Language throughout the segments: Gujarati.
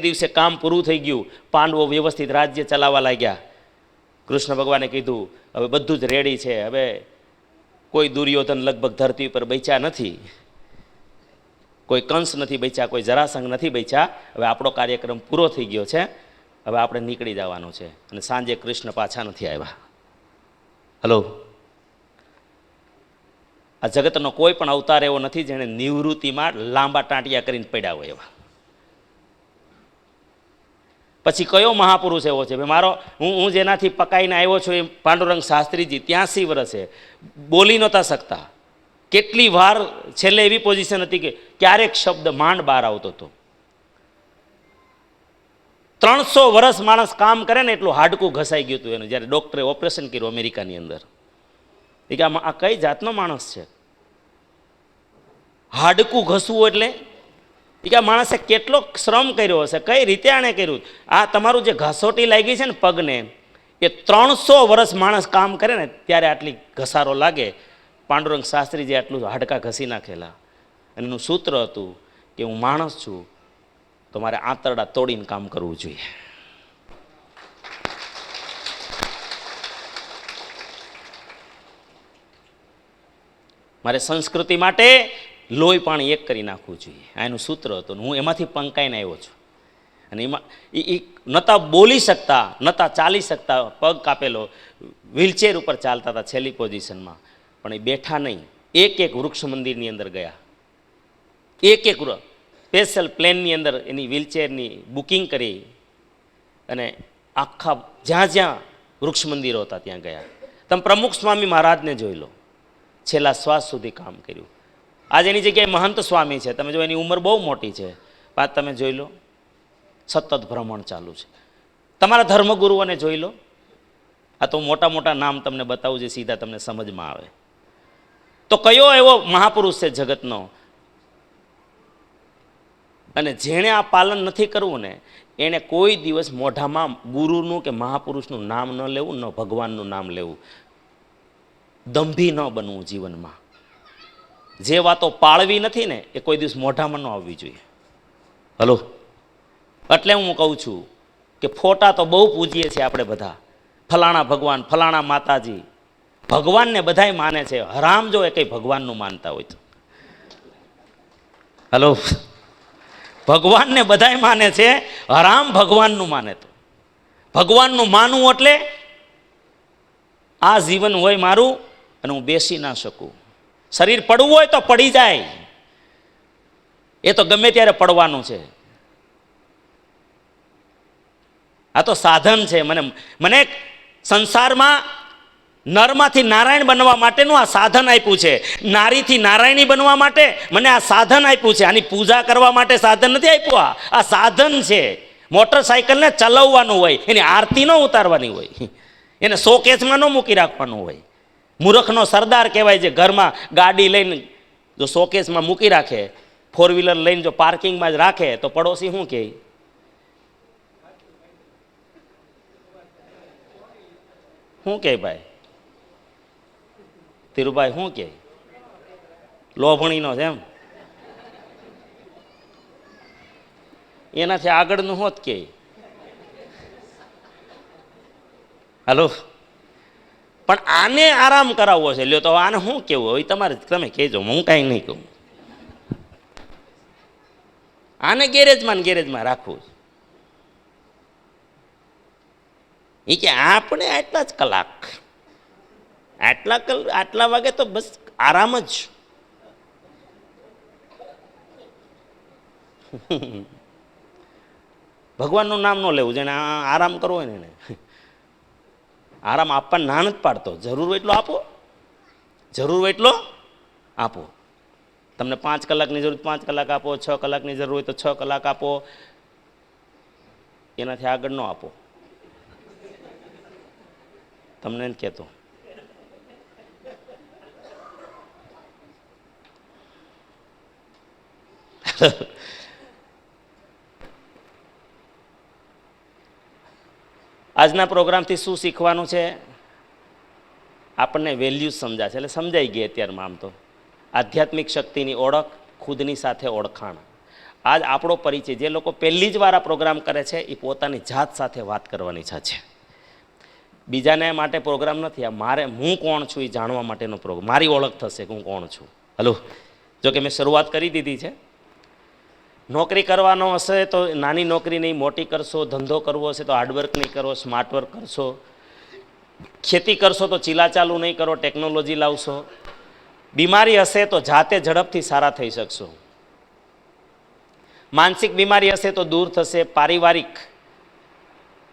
દિવસે કામ પૂરું થઈ ગયું, પાંડવો વ્યવસ્થિત રાજ્ય ચલાવવા લાગ્યા. કૃષ્ણ ભગવાને કીધું હવે બધું જ રેડી છે, હવે કોઈ દુર્યોધન લગભગ ધરતી ઉપર બચ્યા નથી, કોઈ કંસ નથી બચ્યા, કોઈ જરાસંઘ નથી બચ્યા, હવે આપણો કાર્યક્રમ પૂરો થઈ ગયો છે, હવે આપણે નીકળી જવાનું છે. અને સાંજે કૃષ્ણ પાછા નથી આવ્યા. હલો, આ જગતનો કોઈ પણ અવતાર એવો નથી જેણે નિવૃત્તિમાં લાંબા ટાંટિયા કરીને પડ્યા હોય એવા. પછી કયો મહાપુરુષ એવો છે? મારો હું જેનાથી પકાઈને આવ્યો છું એ પાંડુરંગ શાસ્ત્રીજી 83 વર્ષે બોલી નહોતા શકતા. કેટલી વાર છેલ્લે એવી પોઝિશન હતી કે ક્યારેક શબ્દ માંડ બહાર આવતો હતો. 300 વર્ષ માણસ કામ કરે ને એટલું હાડકું ઘસાઈ ગયું હતું એનું, જ્યારે ડૉક્ટરે ઓપરેશન કર્યું અમેરિકાની અંદર. એ કે આ કઈ જાતનો માણસ છે? હાડકું ઘસવું એટલે એ કે માણસે કેટલો શ્રમ કર્યો હશે, કઈ રીતે આણે કર્યું. આ તમારું જે ઘસોટી લાગી છે ને પગને, એ 300 વર્ષ માણસ કામ કરે ને ત્યારે આટલી ઘસારો લાગે. પાંડુરંગ શાસ્ત્રીજી આટલું હાડકા ઘસી નાખેલા. અને એનું સૂત્ર હતું કે હું માણસ છું તો મારે આંતરડા તોડીને કામ કરવું જોઈએ. મારે સંસ્કૃતિ માટે લોહી પાણી એક કરી નાખવું જોઈએ, આ એનું સૂત્ર હતું. હું એમાંથી પંકાઈને આવ્યો છું. અને એમાં એ નહોતા બોલી શકતા, નહોતા ચાલી શકતા, પગ કાપેલો, વ્હીલચેર ઉપર ચાલતા હતા છેલ્લી પોઝિશનમાં. પણ એ બેઠા નહીં, એક વૃક્ષ મંદિરની અંદર ગયા, એક સ્પેશિયલ પ્લેનની અંદર એની વ્હીલચેરની બુકિંગ કરી અને આખા જ્યાં જ્યાં વૃક્ષ મંદિરો હતા ત્યાં ગયા. તમે પ્રમુખ સ્વામી મહારાજને જોઈ લો, છેલ્લા શ્વાસ સુધી કામ કર્યું. આજે એની જગ્યાએ મહંત સ્વામી છે, તમે જો એની ઉંમર બહુ મોટી છે, વાત તમે જોઈ લો, સતત ભ્રમણ ચાલુ છે. તમારા ધર્મગુરુઓને જોઈ લો. આ તો મોટા મોટા નામ તમને બતાવું છે, સીધા તમને સમજમાં આવે. તો કયો એવો મહાપુરુષ છે જગતનો, અને જેણે આ પાલન નથી કરવું ને એને કોઈ દિવસ મોઢામાં ગુરુનું કે મહાપુરુષનું નામ ન લેવું, ન ભગવાનનું નામ લેવું. દંભી ન બનવું જીવનમાં. જે વાતો પાળવી નથી ને એ કોઈ દિવસ મોઢામાં ન આવવી જોઈએ. હલો, એટલે હું કહું છું કે ફોટા તો બહુ પૂજીએ છીએ આપણે બધા, ફલાણા ભગવાન, ફલાણા માતાજી. ભગવાનને બધાય માને છે, હરામ જો એ કંઈ ભગવાનનું માનતા હોય તો. હલો, ભગવાનને બધાય માને છે, હરામ ભગવાનનું માને તો. ભગવાનનું માનવું એટલે આ જીવન હોય મારું અને હું બેસી ના શકું. શરીર પડવું હોય તો પડી જાય, એ તો ગમે ત્યારે પડવાનું છે. આ તો સાધન છે. મને સંસારમાં નરમાંથી નારાયણ બનવા માટેનું આ સાધન આપ્યું છે. નારીથી નારાયણી બનવા માટે મને આ સાધન આપ્યું છે. આની પૂજા કરવા માટે સાધન નથી આપ્યું. આ સાધન છે. મોટરસાયકલને ચલાવવાનું હોય, એની આરતી ન ઉતારવાની હોય, એને શોકેસમાં ન મૂકી રાખવાનું હોય. મૂર્ખનો સરદાર કહેવાય છે. ઘરમાં ગાડી લઈને જો શોકેસમાં મૂકી રાખે, 4 વ્હીલર લઈને જો પાર્કિંગમાં જ રાખે તો પડોશી શું કહે? શું કહે ભાઈ? ધીરુભાઈ શું કહે? લોભણીનો છે એમ? એનાથી આગળનું હોત કે. હાલો, પણ આને આરામ કરાવવો છે. લ્યો તો આને શું કેવું હોય તમારે, તમે કહેજો, હું કાંઈ નહીં કહું. આને ગેરેજમાં રાખવું એ કે આપણે આટલા જ કલાક, આટલા વાગે તો બસ આરામ જ. ભગવાનનું નામ ન લેવું. જેને આરામ કરવો હોય ને એને આરામ આપવા ના નથી પાડતો. જરૂર હોય એટલો આપો, જરૂર હોય એટલો આપો. તમને 5 કલાકની જરૂર 5 કલાક આપો, 6 કલાકની જરૂર હોય તો 6 કલાક આપો, એનાથી આગળ ન આપો. તમને નથી કહેતો. આજના પ્રોગ્રામથી શું શીખવાનું છે? આપણને વેલ્યુ સમજાશે, એટલે સમજાઈ ગઈ અત્યારમાં. આમ તો આધ્યાત્મિક શક્તિની ઓળખ, ખુદની સાથે ઓળખાણ. આજ આપણો પરિચય, જે લોકો પહેલી જ વાર આ પ્રોગ્રામ કરે છે એ પોતાની જાત સાથે વાત કરવાની ઈચ્છા છે. બીજાને માટે પ્રોગ્રામ નથી, આ મારે હું કોણ છું એ જાણવા માટેનો પ્રોગ્રામ, મારી ઓળખ થશે કે હું કોણ છું. હલો, જો કે મેં શરૂઆત કરી દીધી છે. નોકરી કરવાનો હશે તો નાની નોકરી નહીં, મોટી કરશો. ધંધો કરવો હશે તો હાર્ડવર્ક નહીં કરો, સ્માર્ટ વર્ક કરશો. ખેતી કરશો તો ચીલા ચાલુ નહીં કરો, ટેકનોલોજી લાવશો. બીમારી હશે તો જાતે ઝડપથી સારા થઈ શકશો. માનસિક બીમારી હશે તો દૂર થશે. પારિવારિક,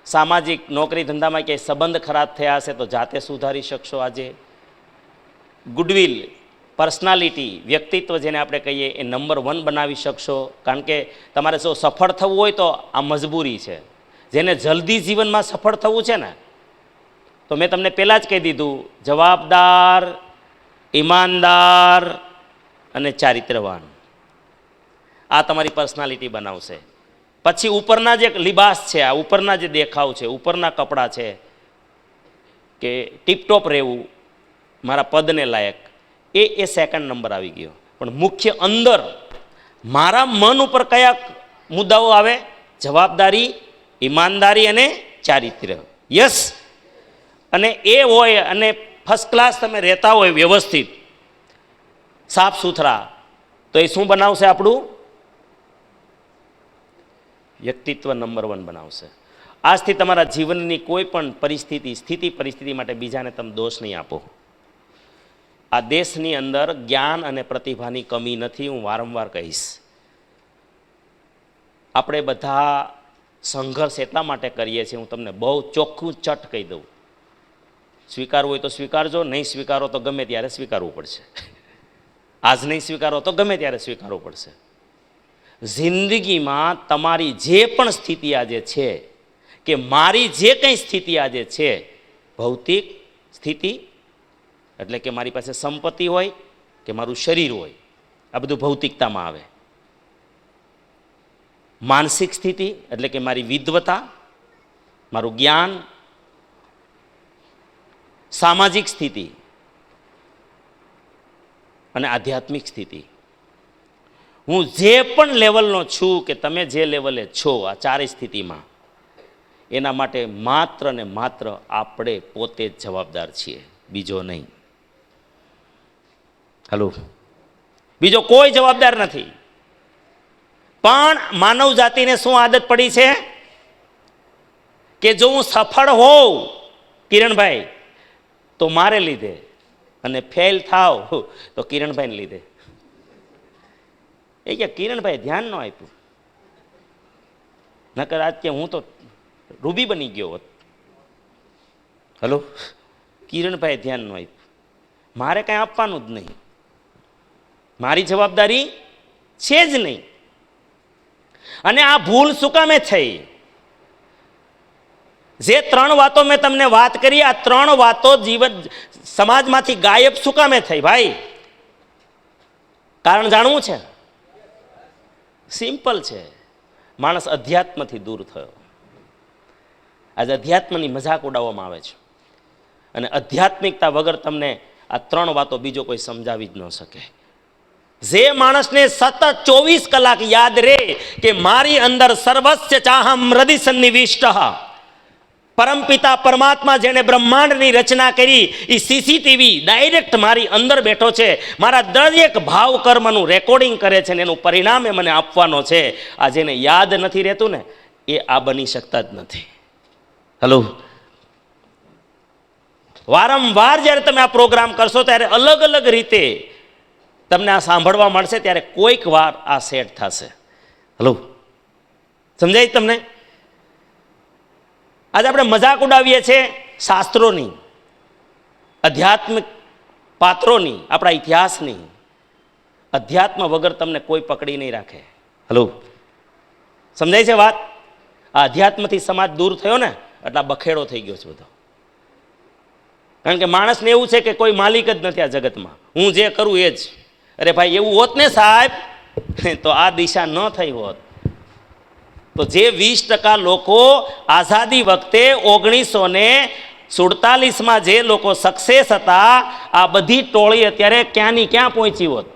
સામાજિક, નોકરી ધંધામાં ક્યાંય સંબંધ ખરાબ થયા હશે તો જાતે સુધારી શકશો. આજે ગુડવિલ, પર્સનાલિટી, વ્યક્તિત્વ જેને આપણે કહીએ એ નંબર 1 બનાવી શકશો. કારણ કે તમારે જો સફળ થવું હોય તો આ મજબૂરી છે. જેને જલ્દી જીવનમાં સફળ થવું છે ને, તો મેં તમને પહેલાં જ કહી દીધું, જવાબદાર, ઈમાનદાર અને ચારિત્રવાન, આ તમારી પર્સનાલિટી બનાવશે. પછી ઉપરના જે લિબાસ છે, આ ઉપરના જે દેખાવ છે, ઉપરના કપડાં છે, કે ટીપટોપ રહેવું, મારા પદને લાયક, એ સેકન્ડ નંબર આવી ગયો. પણ મુખ્ય અંદર મારા મન ઉપર કયા મુદ્દાઓ આવે? જવાબદારી, ઈમાનદારી અને ચારિત્ર્ય. યસ, અને એ હોય અને ફર્સ્ટ ક્લાસ તમે રહેતા હોય વ્યવસ્થિત, સાફ સુથરા, તો એ શું બનાવશે? આપણું વ્યક્તિત્વ નંબર 1 બનાવશે. આજથી તમારા જીવનની કોઈ પણ પરિસ્થિતિ માટે બીજાને તમે દોષ નહીં આપો. આ દેશની અંદર જ્ઞાન અને પ્રતિભાની કમી નથી, હું વારંવાર કહીશ. આપણે બધા સંઘર્ષ એટલા માટે કરીએ છીએ, હું તમને બહુ ચોખ્ખું ચટ કહી દઉં. સ્વીકારવું હોય તો સ્વીકારજો, નહીં સ્વીકારો તો ગમે ત્યારે સ્વીકારવું પડશે. આજ નહીં સ્વીકારો તો ગમે ત્યારે સ્વીકારવું પડશે. જિંદગીમાં તમારી જે પણ સ્થિતિ આજે છે, કે મારી જે કંઈ સ્થિતિ આજે છે, ભૌતિક સ્થિતિ એટલે કે મારી પાસે સંપત્તિ હોય કે મારું શરીર હોય, આ બધું ભૌતિકતામાં આવે. માનસિક સ્થિતિ એટલે કે મારી વિદ્વતા, મારું જ્ઞાન, સામાજિક સ્થિતિ અને આધ્યાત્મિક સ્થિતિ. હું જે પણ લેવલનો છું કે તમે જે લેવલે છો, આ ચારેય સ્થિતિમાં, એના માટે માત્ર ને માત્ર આપણે પોતે જ જવાબદાર છીએ, બીજો નહીં. હલો, બીજો કોઈ જવાબદાર નથી. પણ માનવ જાતિને શું આદત પડી છે કે જો હું સફળ હોઉં કિરણભાઈ તો મારે લીધે, અને ફેલ થાવ તો કિરણભાઈને લીધે. એ કે કિરણભાઈ ધ્યાન ન આપ્યું, નકર આજ કે હું તો રૂબી બની ગયો હોત. હલો, કિરણભાઈ ધ્યાન ન આપ્યું, મારે કાંઈ આપવાનું જ નહીં, મારી જવાબદારી છે જ નહીં. અને આ ભૂલ શું કામે થઈ? જે 3 વાતો મેં તમને વાત કરી, આ 3 વાતો જીવન સમાજમાંથી ગાયબ શું કામે થઈ ભાઈ? કારણ જાણવું છે? સિમ્પલ છે, માણસ અધ્યાત્મથી દૂર થયો. આજે અધ્યાત્મની મજાક ઉડાવવામાં આવે છે, અને આધ્યાત્મિકતા વગર તમને આ 3 વાતો બીજો કોઈ સમજાવી જ ન શકે. જે માણસને સતત 24 કલાક યાદ રહે કે મારી અંદર સર્વસ્ય ચાહમ હૃદય સન્નિવિષ્ટ, પરમપિતા પરમાત્મા જેને બ્રહ્માંડની રચના કરી એ સીસીટીવી ડાયરેક્ટ મારી અંદર બેઠો છે, મારા દરેક ભાવ કર્મનું રેકોર્ડિંગ કરે છે, ને એનું પરિણામ એ મને આપવાનો છે. આ જેને યાદ નથી રહેતું ને, એ આ બની શકતા જ નથી. હલો, વારંવાર જ્યારે તમે આ પ્રોગ્રામ કરશો ત્યારે અલગ અલગ રીતે તમને આ સાંભળવા મળશે, ત્યારે કોઈક વાર આ સેટ થશે. હલો, સમજાય તમને? આજે આપણે મજાક ઉડાવીએ છીએ શાસ્ત્રોની, આધ્યાત્મિક પાત્રોની, આપણા ઇતિહાસની. અધ્યાત્મ વગર તમને કોઈ પકડી નહીં રાખે. હલો, સમજાય છે વાત? આ અધ્યાત્મથી સમાજ દૂર થયો ને એટલે બખેડો થઈ ગયો છે બધો. કારણ કે માણસને એવું છે કે કોઈ માલિક જ નથી આ જગતમાં, હું જે કરું એ જ. અરે ભાઈ, એવું હોત ને સાહેબ તો આ દિશા ન થઈ હોત. તો જે 20% લોકો આઝાદી વખતે 1947માં જે લોકો સક્સેસ હતા, આ બધી ટોળી અત્યારે ક્યાંની ક્યાં પહોંચી હોત.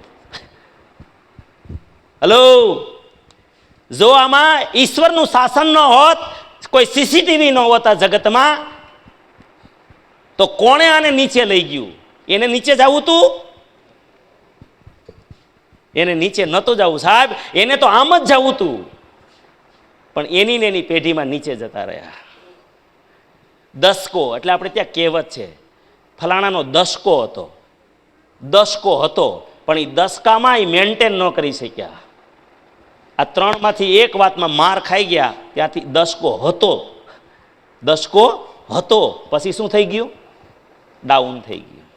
હલો, જો આમાં ઈશ્વરનું શાસન ન હોત, કોઈ સીસીટીવી ન હોત આ જગતમાં, તો કોણે આને નીચે લઈ ગયું? એને નીચે જવું તું? એને નીચે નહોતું જવું સાહેબ, એને તો આમ જ જવું તું, પણ એની ને એની પેઢીમાં નીચે જતા રહ્યા. દસકો એટલે આપણે ત્યાં કહેવત છે, ફલાણાનો દસકો હતો. દસકો હતો, પણ એ દસકામાં એ મેન્ટેન ન કરી શક્યા. આ ત્રણમાંથી એક વાતમાં માર ખાઈ ગયા, ત્યાંથી દસકો હતો. દસકો હતો, પછી શું થઈ ગયું? ડાઉન થઈ ગયું.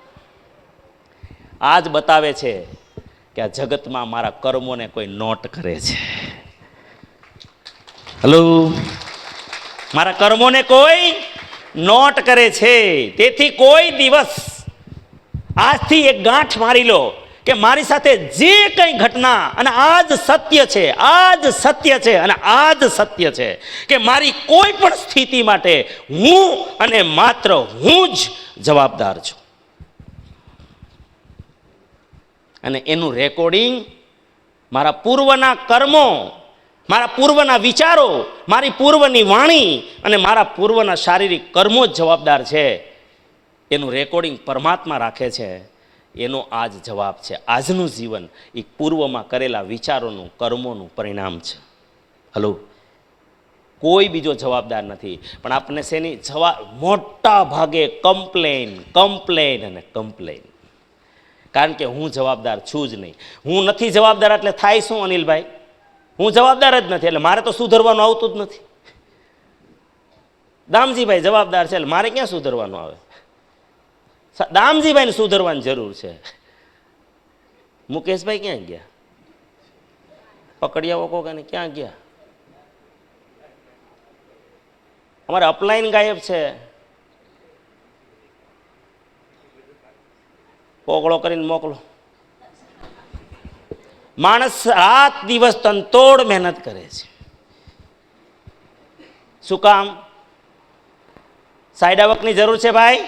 આજ બતાવે છે કે આ જગતમાં મારા કર્મોને કોઈ નોટ કરે છે. હલો, મારા કર્મોને કોઈ નોટ કરે છે. તેથી કોઈ દિવસ આજથી એક ગાંઠ મારી લો કે મારી સાથે જે કંઈ ઘટના, અને આજ સત્ય છે, આજ સત્ય છે, અને આજ સત્ય છે કે મારી કોઈ પણ સ્થિતિ માટે હું અને માત્ર હું જ જવાબદાર છું. અને એનું રેકોર્ડિંગ મારા પૂર્વના કર્મો, મારા પૂર્વના વિચારો, મારી પૂર્વની વાણી અને મારા પૂર્વના શારીરિક કર્મો જ જવાબદાર છે. એનું રેકોર્ડિંગ પરમાત્મા રાખે છે. એનો આજ જવાબ છે. આજનું જીવન એ પૂર્વમાં કરેલા વિચારોનું, કર્મોનું પરિણામ છે. હલો, કોઈ બીજો જવાબદાર નથી. પણ આપણે શેની મોટા ભાગે કમ્પ્લેન, કમ્પ્લેન અને કમ્પ્લેન. કારણ કે હું જવાબદાર છું જ નહીં. હું નથી જવાબદાર એટલે થાય શું અનિલભાઈ? હું જવાબદાર જ નથી, એટલે મારે તો સુધરવાનું આવતું જ નથી. દામજીભાઈ જવાબદાર છે એટલે મારે ક્યાં સુધરવાનું આવે? દામજીભાઈને સુધરવાની જરૂર છે. મુકેશભાઈ ક્યાં ગયા? પકડિયાઓ કોકાને ક્યાં ગયા? અમારે અપલાઈન ગાયબ છે. કોકળો કરીને મોકલો. માણસ રાત દિવસ તનતોડ મહેનત કરે છે. શું કામ? સાઈડ આવકની જરૂર છે ભાઈ.